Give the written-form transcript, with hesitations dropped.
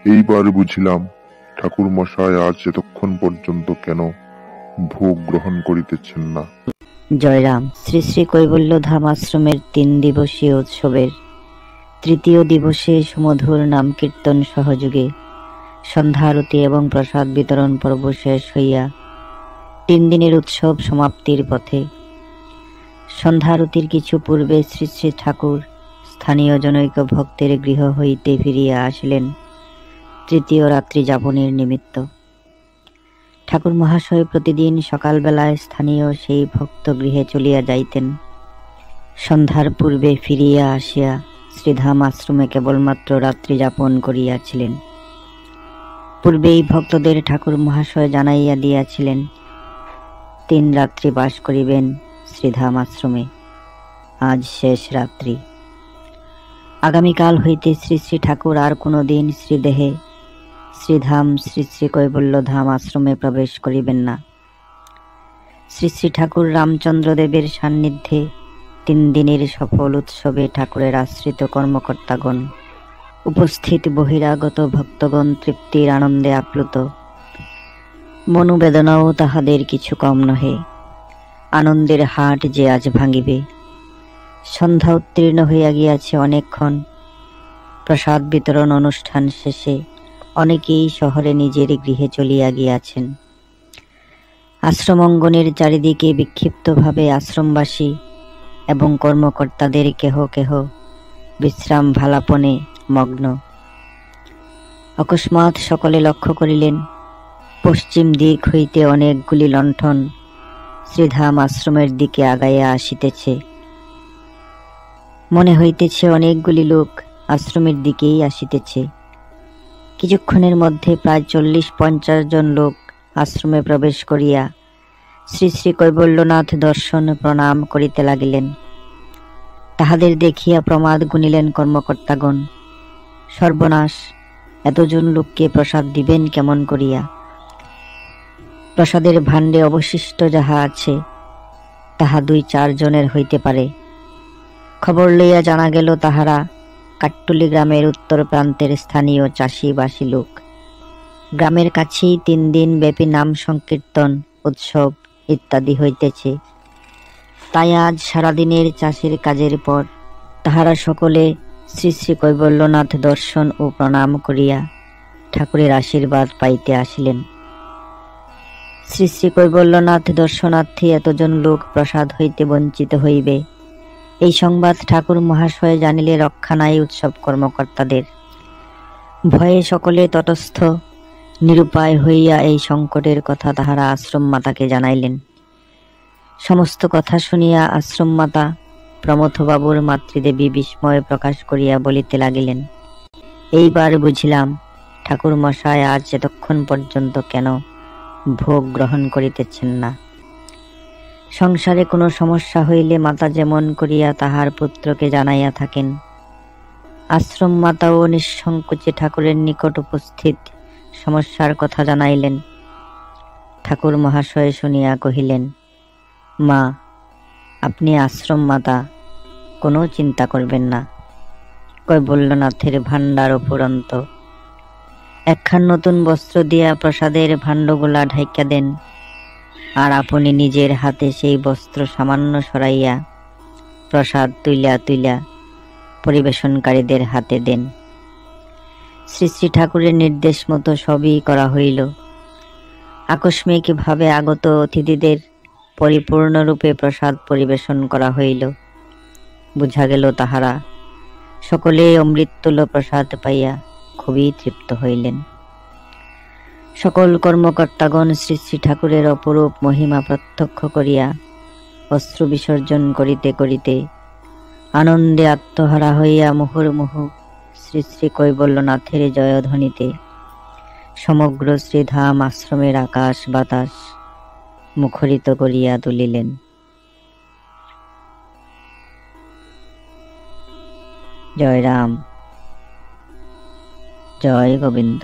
এইবার বুঝিলাম ঠাকুর মশায় আজ এতক্ষণ পর্যন্ত কেন ভোগ গ্রহণ করিতেছেন না। জয়রাম। শ্রী শ্রী কৈবল্যধাম আশ্রমের 3 দিবসীয় উৎসবের তৃতীয় দিবসে সুমধুর নাম কীর্তন সহযোগে সন্ধ্যা আরতি এবং প্রসাদ বিতরণ পর্ব শেষ হইয়া 3 দিনের উৎসব সমাপ্তির পথে। সন্ধ্যা আরতির কিছু পূর্বে শ্রী শ্রী ঠাকুর স্থানীয় জনৈক ভক্তের গৃহ হইতে ফিরিয়া আসিলেন তৃতীয় রাত্রি যাপনের নিমিত্ত। ঠাকুর মহাশয় প্রতিদিন সকালবেলায় স্থানীয় সেই ভক্ত গৃহে চলিয়া যাইতেন। সন্ধ্যার পূর্বে ফিরিয়া আসিয়া শ্রীধাম আশ্রমে কেবলমাত্র রাত্রি যাপন করিয়াছিলেন। পূর্বেই ভক্তদের ঠাকুর মহাশয় জানাইয়া দিয়াছিলেন 3 রাত্রি বাস করিবেন শ্রীধাম আশ্রমে, আজ শেষ রাত্রি। আগামীকাল হইতে শ্রী শ্রী ঠাকুর আর কোনো দিন শ্রীদেহে শ্রীধাম শ্রী শ্রী কৈবল্যধাম আশ্রমে প্রবেশ করিবেন না। শ্রী শ্রী ঠাকুর রামচন্দ্রদেবের সান্নিধ্যে 3 দিনের সফল উৎসবে ঠাকুরের আশ্রিত কর্মকর্তাগণ, উপস্থিত বহিরাগত ভক্তগণ তৃপ্তির আনন্দে আপ্লুত। মনোবেদনাও তাহাদের কিছু কম নহে। আনন্দের হাট যে আজ ভাঙিবে। সন্ধ্যা উত্তীর্ণ হইয়া গিয়াছে অনেকক্ষণ। প্রসাদ বিতরণ অনুষ্ঠান শেষে অনেকেই শহরে নিজের গৃহে চলিয়া গিয়াছেন। আশ্রম অঙ্গনের চারিদিকে বিক্ষিপ্তভাবে আশ্রমবাসী এবং কর্মকর্তাদের কেহ কেহ বিশ্রাম ভালাপনে মগ্ন। অকস্মাৎ সকলে লক্ষ্য করিলেন পশ্চিম দিক হইতে অনেকগুলি লণ্ঠন শ্রীধাম আশ্রমের দিকে আগাইয়া আসিতেছে। মনে হইতেছে অনেকগুলি লোক আশ্রমের দিকেই আসিতেছে। কিছুক্ষণের মধ্যে প্রায় 40-50 জন লোক আশ্রমে প্রবেশ করিয়া শ্রী শ্রী কৈবল্যনাথ দর্শন প্রণাম করিতে লাগিলেন। তাহাদের দেখিয়া প্রমাদ গুনিলেন কর্মকর্তাগণ। সর্বনাশ, এতজন লোককে প্রসাদ দিবেন কেমন করিয়া? প্রসাদের ভাণ্ডে অবশিষ্ট যাহা আছে তাহা 2-4 জনের হইতে পারে। খবর লইয়া জানা গেল তাহারা কাট্টুলি গ্রামের উত্তর প্রান্তের স্থানীয় চাষিবাসী লোক। গ্রামের কাছেই 3 দিন ব্যাপী নাম সংকীর্তন উৎসব ইত্যাদি হইতেছে। তাই আজ সারাদিনের চাষের কাজের পর তাহারা সকলে শ্রী শ্রী কৈবল্যনাথ দর্শন ও প্রণাম করিয়া ঠাকুরের আশীর্বাদ পাইতে আসিলেন। শ্রী শ্রী কৈবল্যনাথ দর্শনার্থী এতজন লোক প্রসাদ হইতে বঞ্চিত হইবে, এই সংবাদ ঠাকুর মহাশয় জানিলে রক্ষা নাই উৎসব কর্মকর্তাদের। ভয়ে সকলে তটস্থ নিরুপায় হইয়া এই সংকটের কথা তাহারা আশ্রম মাতাকে জানাইলেন। সমস্ত কথা শুনিয়া আশ্রম মাতা প্রমথবাবুর মাতৃদেবী বিস্ময় প্রকাশ করিয়া বলিতে লাগিলেন, এইবার বুঝিলাম ঠাকুর মশায় আজ এতক্ষণ পর্যন্ত কেন ভোগ গ্রহণ করিতেছেন না। সংসারে কোনো সমস্যা হইলে মাতা যেমন করিয়া তাহার পুত্রকে জানাইয়া থাকেন, আশ্রম মাতাও নিঃসংকোচে ঠাকুরের নিকট উপস্থিত সমস্যার কথা জানাইলেন। ঠাকুর মহাশয় শুনিয়া কহিলেন, মা, আপনি আশ্রম মাতা, কোনো চিন্তা করবেন না। কৈবল্যনাথের ভাণ্ডার অফুরন্ত। একখান নতুন বস্ত্র দিয়া প্রসাদের ভাণ্ডগুলা ঢাইকা দেন, আর আপনি নিজের হাতে সেই বস্ত্র সামান্য সরাইয়া প্রসাদ তুইলা তুইলা পরিবেশনকারীদের হাতে দেন। শ্রী শ্রী ঠাকুরের নির্দেশ মতো সবই করা হইল। আকস্মিকভাবে আগত অতিথিদের পরিপূর্ণরূপে প্রসাদ পরিবেশন করা হইল। বুঝা গেল তাহারা সকলে অমৃততুল্য প্রসাদ পাইয়া খুবই তৃপ্ত হইলেন। সকল কর্মকর্তাগণ শ্রী শ্রী ঠাকুরের অপরূপ মহিমা প্রত্যক্ষ করিয়া অশ্রু বিসর্জন করিতে করিতে আনন্দে আত্মহারা হইয়া মুহুর্মুহু শ্রী শ্রী কৈবল্যনাথের জয়ধ্বনিতে সমগ্র শ্রীধাম আশ্রমের আকাশ বাতাস মুখরিত করিয়া তুলিলেন। জয় রাম, জয় গোবিন্দ।